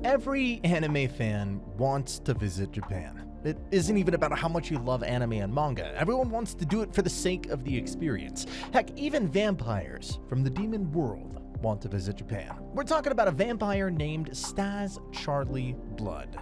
Every anime fan wants to visit Japan. It isn't even about how much you love anime and manga. Everyone wants to do it for the sake of the experience. Heck, even vampires from the demon world want to visit Japan. We're talking about a vampire named Stas Charlie Blood.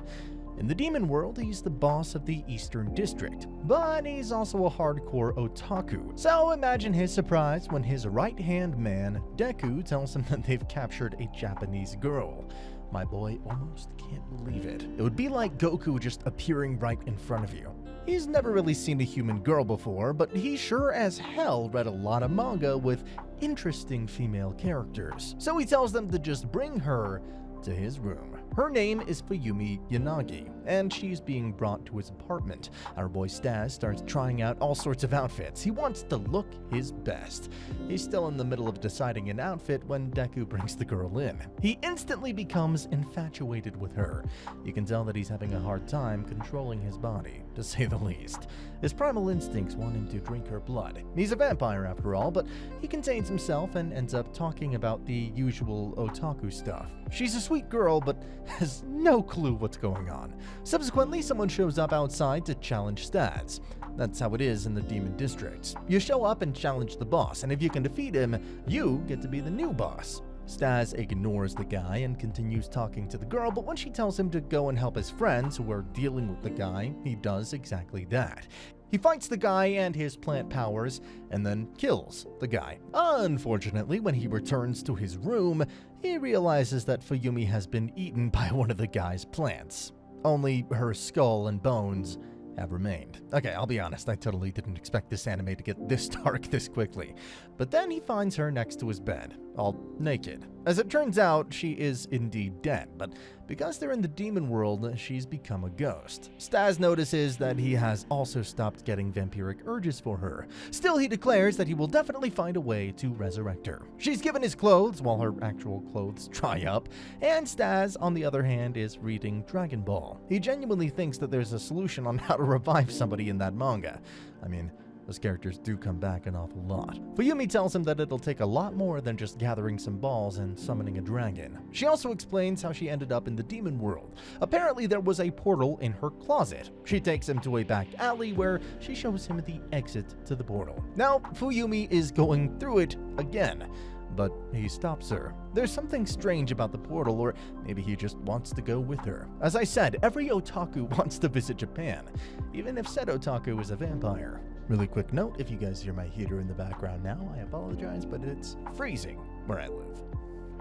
In the demon world, he's the boss of the Eastern District, but he's also a hardcore otaku. So imagine his surprise when his right-hand man, Deku, tells him that they've captured a Japanese girl. My boy almost can't believe it. It would be like Goku just appearing right in front of you. He's never really seen a human girl before, but he sure as hell read a lot of manga with interesting female characters. So he tells them to just bring her to his room. Her name is Fuyumi Yanagi, and she's being brought to his apartment. Our boy Stas starts trying out all sorts of outfits. He wants to look his best. He's still in the middle of deciding an outfit when Deku brings the girl in. He instantly becomes infatuated with her. You can tell that he's having a hard time controlling his body, to say the least. His primal instincts want him to drink her blood. He's a vampire after all, but he contains himself and ends up talking about the usual otaku stuff. She's a sweet girl, but has no clue what's going on. Subsequently, someone shows up outside to challenge Stas. That's how it is in the Demon District. You show up and challenge the boss, and if you can defeat him, you get to be the new boss. Stas ignores the guy and continues talking to the girl, but when she tells him to go and help his friends who are dealing with the guy, he does exactly that. He fights the guy and his plant powers, and then kills the guy. Unfortunately, when he returns to his room, he realizes that Fuyumi has been eaten by one of the guy's plants. Only her skull and bones have remained. Okay, I'll be honest, I totally didn't expect this anime to get this dark this quickly. But then he finds her next to his bed, all naked. As it turns out, she is indeed dead, but because they're in the demon world, she's become a ghost. Stas notices that he has also stopped getting vampiric urges for her. Still, he declares that he will definitely find a way to resurrect her. She's given his clothes while her actual clothes dry up, and Stas, on the other hand, is reading Dragon Ball. He genuinely thinks that there's a solution on how to revive somebody in that manga. I mean, those characters do come back an awful lot. Fuyumi tells him that it'll take a lot more than just gathering some balls and summoning a dragon. She also explains how she ended up in the demon world. Apparently there was a portal in her closet. She takes him to a back alley where she shows him the exit to the portal. Now, Fuyumi is going through it again, but he stops her. There's something strange about the portal, or maybe he just wants to go with her. As I said, every otaku wants to visit Japan, even if said otaku is a vampire. Really quick note, if you guys hear my heater in the background now, I apologize, but it's freezing where I live.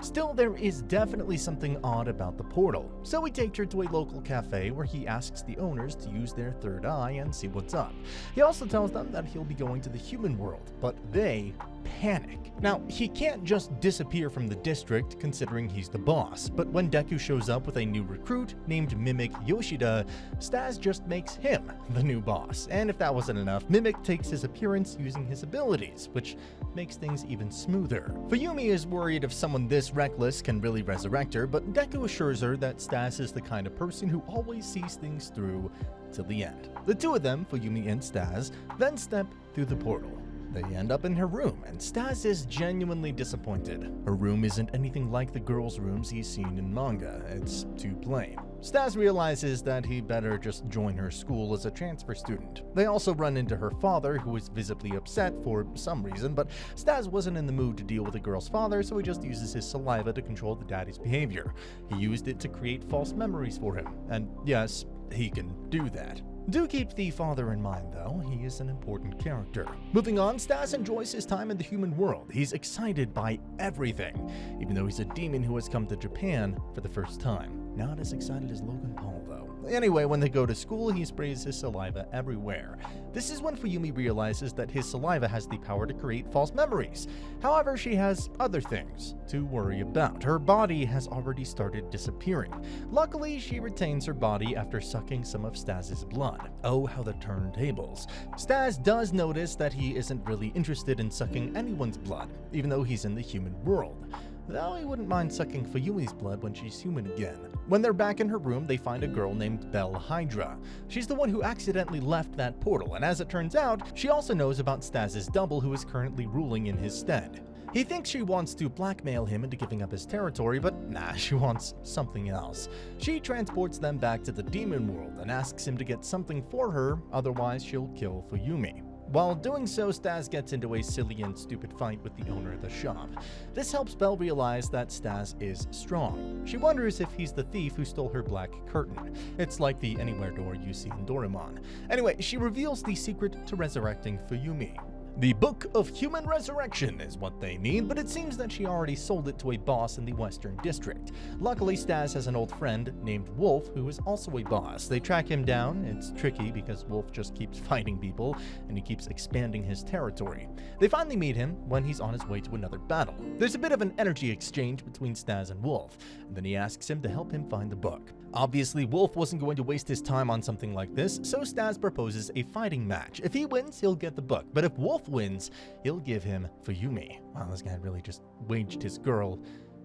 Still, there is definitely something odd about the portal, so we take her to a local cafe where he asks the owners to use their third eye and see what's up. He also tells them that he'll be going to the human world, but they panic. Now, he can't just disappear from the district considering he's the boss, but when Deku shows up with a new recruit named Mimic Yoshida, Stas just makes him the new boss. And if that wasn't enough, Mimic takes his appearance using his abilities, which makes things even smoother. Fuyumi is worried if someone this reckless can really resurrect her, but Deku assures her that Stas is the kind of person who always sees things through till the end. The two of them, Fuyumi and Stas, then step through the portal. They end up in her room, and Stas is genuinely disappointed. Her room isn't anything like the girls' rooms he's seen in manga. It's too plain. Stas realizes that he better just join her school as a transfer student. They also run into her father, who is visibly upset for some reason, but Stas wasn't in the mood to deal with the girl's father, so he just uses his saliva to control the daddy's behavior. He used it to create false memories for him, and yes, he can do that. Do keep the father in mind, though. He is an important character. Moving on, Stas enjoys his time in the human world. He's excited by everything, even though he's a demon who has come to Japan for the first time. Not as excited as Logan Paul, though. Anyway, when they go to school, he sprays his saliva everywhere. This is when Fuyumi realizes that his saliva has the power to create false memories. However, she has other things to worry about. Her body has already started disappearing. Luckily, she retains her body after sucking some of Stas's blood. Oh, how the turntables. Stas does notice that he isn't really interested in sucking anyone's blood, even though he's in the human world. Though he wouldn't mind sucking Fuyumi's blood when she's human again. When they're back in her room, they find a girl named Belle Hydra. She's the one who accidentally left that portal, and as it turns out, she also knows about Stas's double who is currently ruling in his stead. He thinks she wants to blackmail him into giving up his territory, but nah, she wants something else. She transports them back to the demon world and asks him to get something for her, otherwise she'll kill Fuyumi. While doing so, Stas gets into a silly and stupid fight with the owner of the shop. This helps Belle realize that Stas is strong. She wonders if he's the thief who stole her black curtain. It's like the anywhere door you see in Doraemon. Anyway, she reveals the secret to resurrecting Fuyumi. The Book of Human Resurrection is what they need, but it seems that she already sold it to a boss in the Western District. Luckily, Stas has an old friend named Wolf who is also a boss. They track him down. It's tricky because Wolf just keeps fighting people and he keeps expanding his territory. They finally meet him when he's on his way to another battle. There's a bit of an energy exchange between Stas and Wolf, and then he asks him to help him find the book. Obviously, Wolf wasn't going to waste his time on something like this, so Stas proposes a fighting match. If he wins, he'll get the book, but if Wolf wins, he'll give him Fuyumi. Wow, this guy really just waged his girl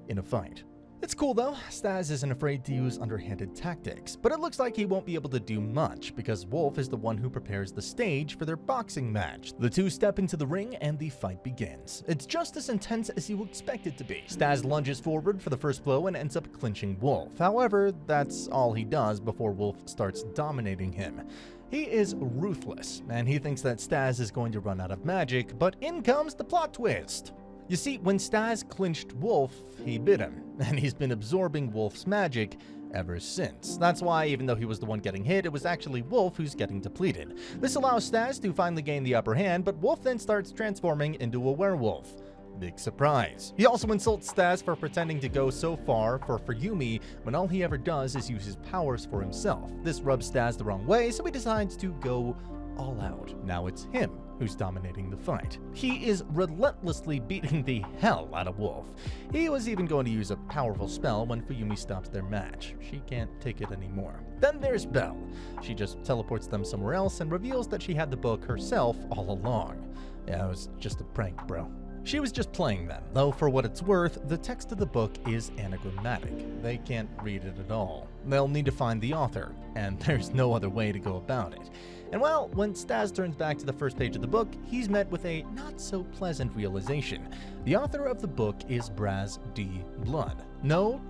in a fight. It's cool though, Stas isn't afraid to use underhanded tactics, but it looks like he won't be able to do much because Wolf is the one who prepares the stage for their boxing match. The two step into the ring and the fight begins. It's just as intense as you expect it to be. Stas lunges forward for the first blow and ends up clinching Wolf. However, that's all he does before Wolf starts dominating him. He is ruthless, and he thinks that Stas is going to run out of magic, but in comes the plot twist. You see, when Stas clinched Wolf, he bit him, and he's been absorbing Wolf's magic ever since. That's why, even though he was the one getting hit, it was actually Wolf who's getting depleted. This allows Stas to finally gain the upper hand, but Wolf then starts transforming into a werewolf. Big surprise. He also insults Stas for pretending to go so far for Fuyumi when all he ever does is use his powers for himself. This rubs Stas the wrong way, so he decides to go all out. Now it's him who's dominating the fight. He is relentlessly beating the hell out of Wolf. He was even going to use a powerful spell when Fuyumi stops their match. She can't take it anymore. Then there's Belle. She just teleports them somewhere else and reveals that she had the book herself all along. Yeah, it was just a prank, bro. She was just playing them, though for what it's worth, the text of the book is anagrammatic. They can't read it at all. They'll need to find the author, and there's no other way to go about it. And well, when Stas turns back to the first page of the book, he's met with a not-so-pleasant realization. The author of the book is Braz D. Blood. No,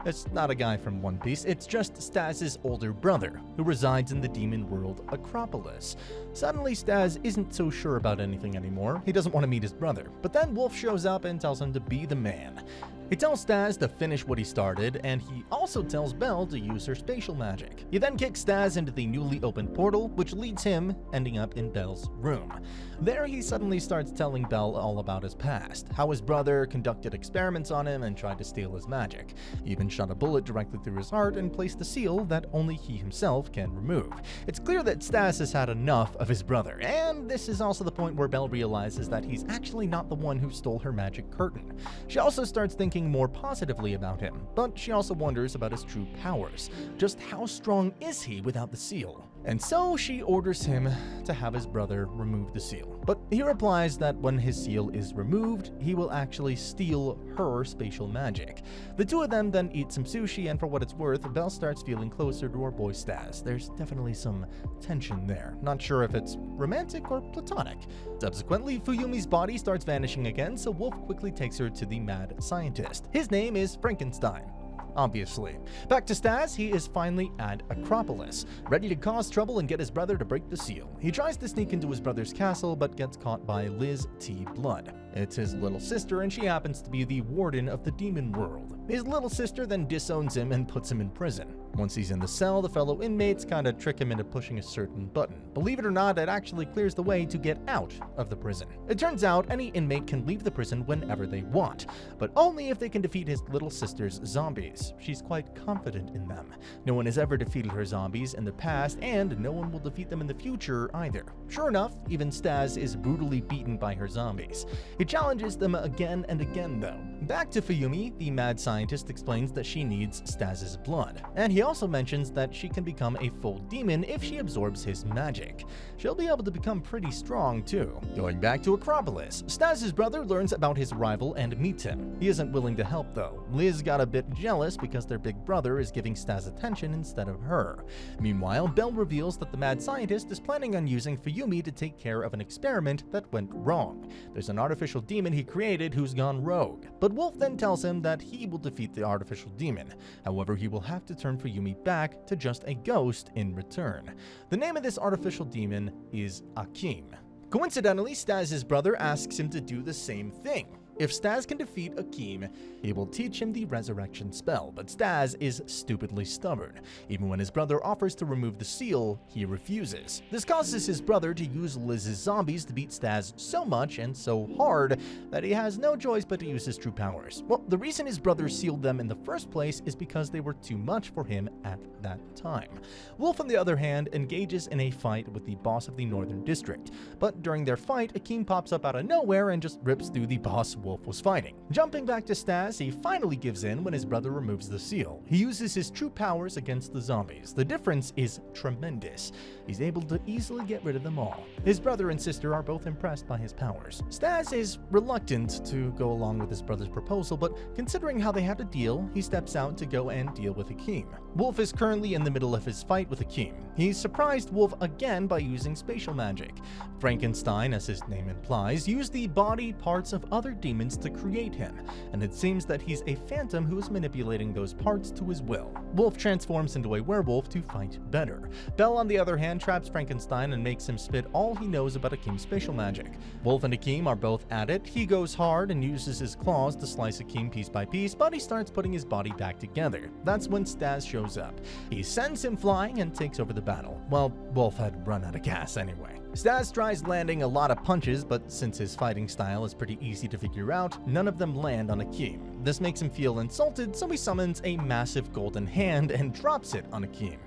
it's not a guy from One Piece, it's just Stas's older brother, who resides in the demon world Acropolis. Suddenly, Stas isn't so sure about anything anymore. He doesn't want to meet his brother, but then Wolf shows up and tells him to be the man. He tells Stas to finish what he started, and he also tells Belle to use her spatial magic. He then kicks Stas into the newly opened portal, which leads him ending up in Belle's room. There he suddenly starts telling Belle all about his past, how his brother conducted experiments on him and tried to steal his magic. He even shot a bullet directly through his heart and placed a seal that only he himself can remove. It's clear that Stas has had enough of his brother, and this is also the point where Belle realizes that he's actually not the one who stole her magic curtain. She also starts thinking more positively about him, but she also wonders about his true powers. Just how strong is he without the seal? And so she orders him to have his brother remove the seal. But he replies that when his seal is removed, he will actually steal her spatial magic. The two of them then eat some sushi, and for what it's worth, Belle starts feeling closer to her boy Stas. There's definitely some tension there. Not sure if it's romantic or platonic. Subsequently, Fuyumi's body starts vanishing again, so Wolf quickly takes her to the mad scientist. His name is Frankenstein. Obviously. Back to Stas, he is finally at Acropolis, ready to cause trouble and get his brother to break the seal. He tries to sneak into his brother's castle, but gets caught by Liz T. Blood. It's his little sister, and she happens to be the warden of the demon world. His little sister then disowns him and puts him in prison. Once he's in the cell, the fellow inmates kinda trick him into pushing a certain button. Believe it or not, it actually clears the way to get out of the prison. It turns out any inmate can leave the prison whenever they want, but only if they can defeat his little sister's zombies. She's quite confident in them. No one has ever defeated her zombies in the past, and no one will defeat them in the future either. Sure enough, even Stas is brutally beaten by her zombies. He challenges them again and again though. Back to Fuyumi, the mad scientist explains that she needs Stas's blood, and he also mentions that she can become a full demon if she absorbs his magic. She'll be able to become pretty strong too. Going back to Acropolis, Stas's brother learns about his rival and meets him. He isn't willing to help though. Liz got a bit jealous because their big brother is giving Stas attention instead of her. Meanwhile, Belle reveals that the mad scientist is planning on using Fuyumi to take care of an experiment that went wrong. There's an artificial artificial demon he created who's gone rogue. But Wolf then tells him that he will defeat the artificial demon. However, he will have to turn Fuyumi back to just a ghost in return. The name of this artificial demon is Akim. Coincidentally, Staz's brother asks him to do the same thing. If Staz can defeat Akim, he will teach him the resurrection spell, but Staz is stupidly stubborn. Even when his brother offers to remove the seal, he refuses. This causes his brother to use Liz's zombies to beat Staz so much and so hard that he has no choice but to use his true powers. Well, the reason his brother sealed them in the first place is because they were too much for him at that time. Wolf, on the other hand, engages in a fight with the boss of the Northern District, but during their fight, Akim pops up out of nowhere and just rips through the boss Wolf was fighting. Jumping back to Staz, he finally gives in when his brother removes the seal. He uses his true powers against the zombies. The difference is tremendous. He's able to easily get rid of them all. His brother and sister are both impressed by his powers. Staz is reluctant to go along with his brother's proposal, but considering how they have to deal, he steps out to go and deal with Akim. Wolf is currently in the middle of his fight with Akim. He's surprised Wolf again by using spatial magic. Frankenstein, as his name implies, used the body parts of other demons to create him, and it seems that he's a phantom who is manipulating those parts to his will. Wolf transforms into a werewolf to fight better. Belle, on the other hand, traps Frankenstein and makes him spit all he knows about Akim's spatial magic. Wolf and Akim are both at it. He goes hard and uses his claws to slice Akim piece by piece, but he starts putting his body back together. That's when Staz shows up. He sends him flying and takes over the battle. Well, Wolf had run out of gas anyway. Staz tries landing a lot of punches, but since his fighting style is pretty easy to figure out, none of them land on Akim. This makes him feel insulted, so he summons a massive golden hand and drops it on Akim.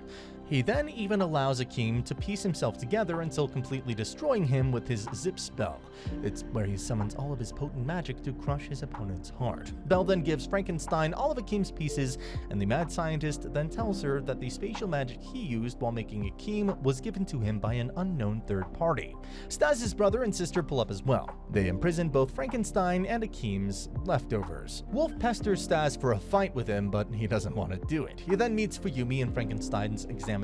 He then even allows Akim to piece himself together until completely destroying him with his zip spell. It's where he summons all of his potent magic to crush his opponent's heart. Belle then gives Frankenstein all of Akim's pieces, and the mad scientist then tells her that the spatial magic he used while making Akim was given to him by an unknown third party. Staz's brother and sister pull up as well. They imprison both Frankenstein and Akim's leftovers. Wolf pesters Staz for a fight with him, but he doesn't want to do it. He then meets Fuyumi in Frankenstein's examination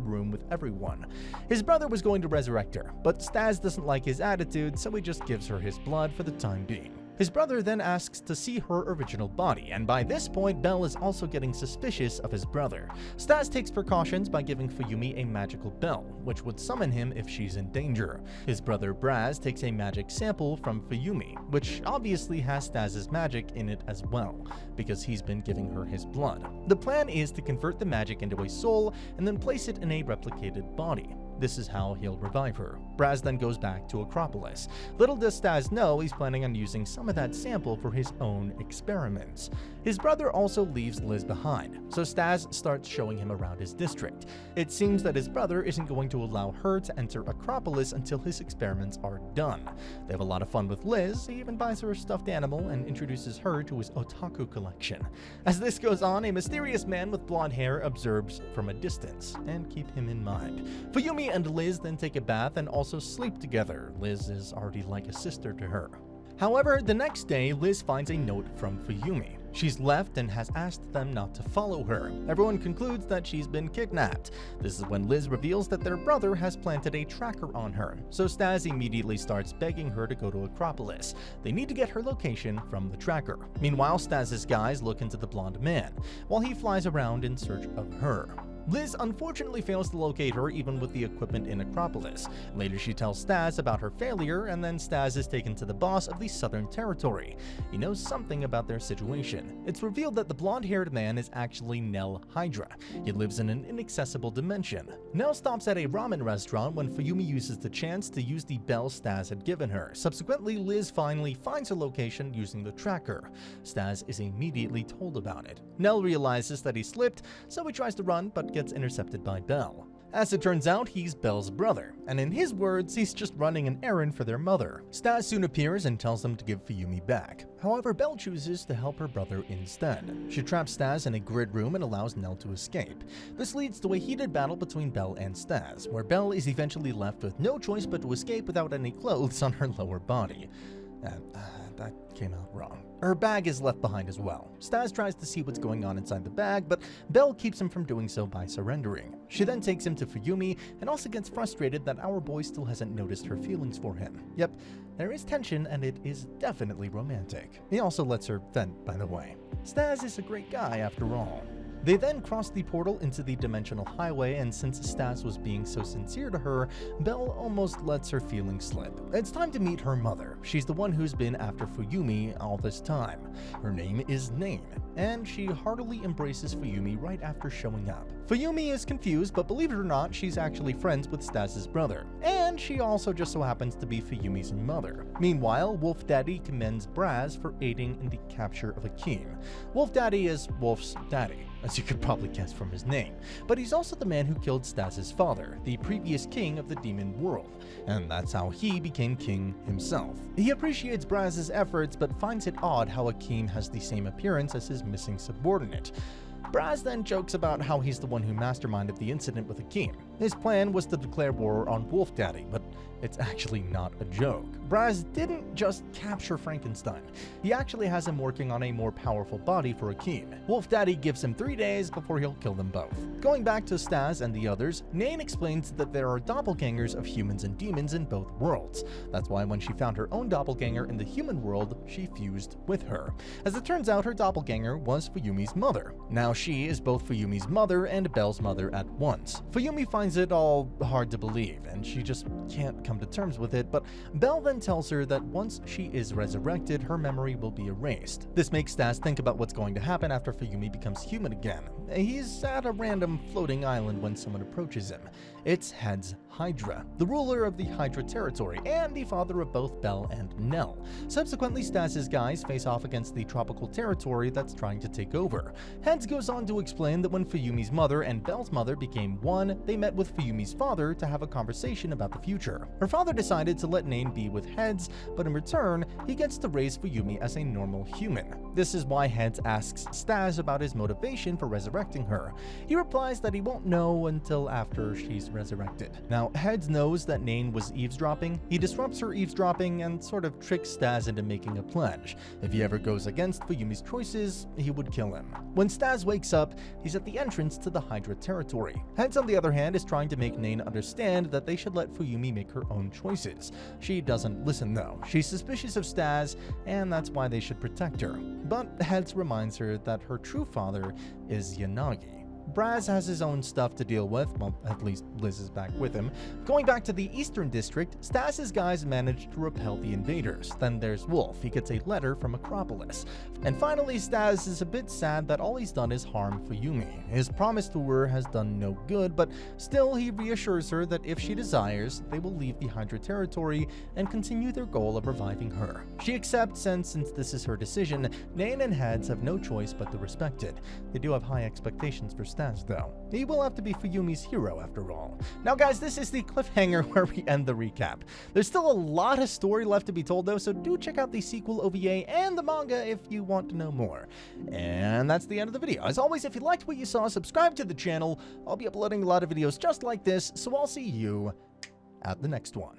room with everyone. His brother was going to resurrect her, but Staz doesn't like his attitude, so he just gives her his blood for the time being. His brother then asks to see her original body, and by this point, Belle is also getting suspicious of his brother. Staz takes precautions by giving Fuyumi a magical bell, which would summon him if she's in danger. His brother Braz takes a magic sample from Fuyumi, which obviously has Staz's magic in it as well, because he's been giving her his blood. The plan is to convert the magic into a soul and then place it in a replicated body. This is how he'll revive her. Braz then goes back to Acropolis. Little does Staz know he's planning on using some of that sample for his own experiments. His brother also leaves Liz behind, so Staz starts showing him around his district. It seems that his brother isn't going to allow her to enter Acropolis until his experiments are done. They have a lot of fun with Liz. He even buys her a stuffed animal and introduces her to his otaku collection. As this goes on, a mysterious man with blonde hair observes from a distance, and keep him in mind. Fuyumi and Liz then take a bath and also sleep together. Liz is already like a sister to her. However, the next day, Liz finds a note from Fuyumi. She's left and has asked them not to follow her. Everyone concludes that she's been kidnapped. This is when Liz reveals that their brother has planted a tracker on her, so Staz immediately starts begging her to go to Acropolis. They need to get her location from the tracker. Meanwhile, Staz's guys look into the blonde man, while he flies around in search of her. Liz unfortunately fails to locate her even with the equipment in Acropolis. Later she tells Staz about her failure, and then Staz is taken to the boss of the Southern Territory. He knows something about their situation. It's revealed that the blonde-haired man is actually Nell Hydra. He lives in an inaccessible dimension. Nell stops at a ramen restaurant when Fuyumi uses the chance to use the bell Staz had given her. Subsequently, Liz finally finds her location using the tracker. Staz is immediately told about it. Nell realizes that he slipped, so he tries to run but gets intercepted by Belle. As it turns out, he's Belle's brother, and in his words, he's just running an errand for their mother. Staz soon appears and tells them to give Fuyumi back. However, Belle chooses to help her brother instead. She traps Staz in a grid room and allows Nell to escape. This leads to a heated battle between Belle and Staz, where Belle is eventually left with no choice but to escape without any clothes on her lower body. That came out wrong. Her bag is left behind as well. Stas tries to see what's going on inside the bag, but Belle keeps him from doing so by surrendering. She then takes him to Fuyumi and also gets frustrated that our boy still hasn't noticed her feelings for him. Yep, there is tension and it is definitely romantic. He also lets her vent, by the way. Stas is a great guy after all. They then cross the portal into the dimensional highway, and since Stas was being so sincere to her, Belle almost lets her feelings slip. It's time to meet her mother. She's the one who's been after Fuyumi all this time. Her name is Nain, and she heartily embraces Fuyumi right after showing up. Fuyumi is confused, but believe it or not, she's actually friends with Stas's brother, and she also just so happens to be Fuyumi's mother. Meanwhile, Wolf Daddy commends Braz for aiding in the capture of Akeem. Wolf Daddy is Wolf's daddy, as you could probably guess from his name, but he's also the man who killed Stas's father, the previous king of the demon world, and that's how he became king himself. He appreciates Braz's efforts, but finds it odd how Akeem has the same appearance as his missing subordinate. Braz then jokes about how he's the one who masterminded the incident with Akeem. His plan was to declare war on Wolf Daddy, but it's actually not a joke. Braz didn't just capture Frankenstein. He actually has him working on a more powerful body for Akeem. Wolf Daddy gives him 3 days before he'll kill them both. Going back to Stas and the others, Nain explains that there are doppelgangers of humans and demons in both worlds. That's why when she found her own doppelganger in the human world, she fused with her. As it turns out, her doppelganger was Fuyumi's mother. Now she is both Fuyumi's mother and Belle's mother at once. Fuyumi finds it all hard to believe, and she just can't come to terms with it, but Belle then tells her that once she is resurrected, her memory will be erased. This makes Stas think about what's going to happen after Fuyumi becomes human again. He's at a random floating island when someone approaches him. It's Head's Hydra, the ruler of the Hydra territory and the father of both Belle and Nell. Subsequently, Stas's guys face off against the tropical territory that's trying to take over. Heads goes on to explain that when Fuyumi's mother and Belle's mother became one, they met with Fuyumi's father to have a conversation about the future. Her father decided to let Nain be with Heads, but in return, he gets to raise Fuyumi as a normal human. This is why Heads asks Stas about his motivation for resurrecting her. He replies that he won't know until after she's resurrected. Now, Heads knows that Nain was eavesdropping. He disrupts her eavesdropping and sort of tricks Stas into making a pledge. If he ever goes against Fuyumi's choices, he would kill him. When Stas wakes up, he's at the entrance to the Hydra territory. Heads, on the other hand, is trying to make Nain understand that they should let Fuyumi make her own choices. She doesn't listen though. She's suspicious of Stas, and that's why they should protect her. But Heads reminds her that her true father is Yanagi. Braz has his own stuff to deal with, well, at least Liz is back with him. Going back to the Eastern District, Stas's guys manage to repel the invaders. Then there's Wolf. He gets a letter from Acropolis. And finally, Stas is a bit sad that all he's done is harm Fuyumi. His promise to her has done no good, but still he reassures her that if she desires, they will leave the Hydra territory and continue their goal of reviving her. She accepts, and since this is her decision, Nain and Heads have no choice but to respect it. They do have high expectations for Stas though. He will have to be Fuyumi's hero after all. Now guys, this is the cliffhanger where we end the recap. There's still a lot of story left to be told though, so do check out the sequel OVA and the manga if you want to know more. And that's the end of the video. As always, if you liked what you saw, subscribe to the channel. I'll be uploading a lot of videos just like this, so I'll see you at the next one.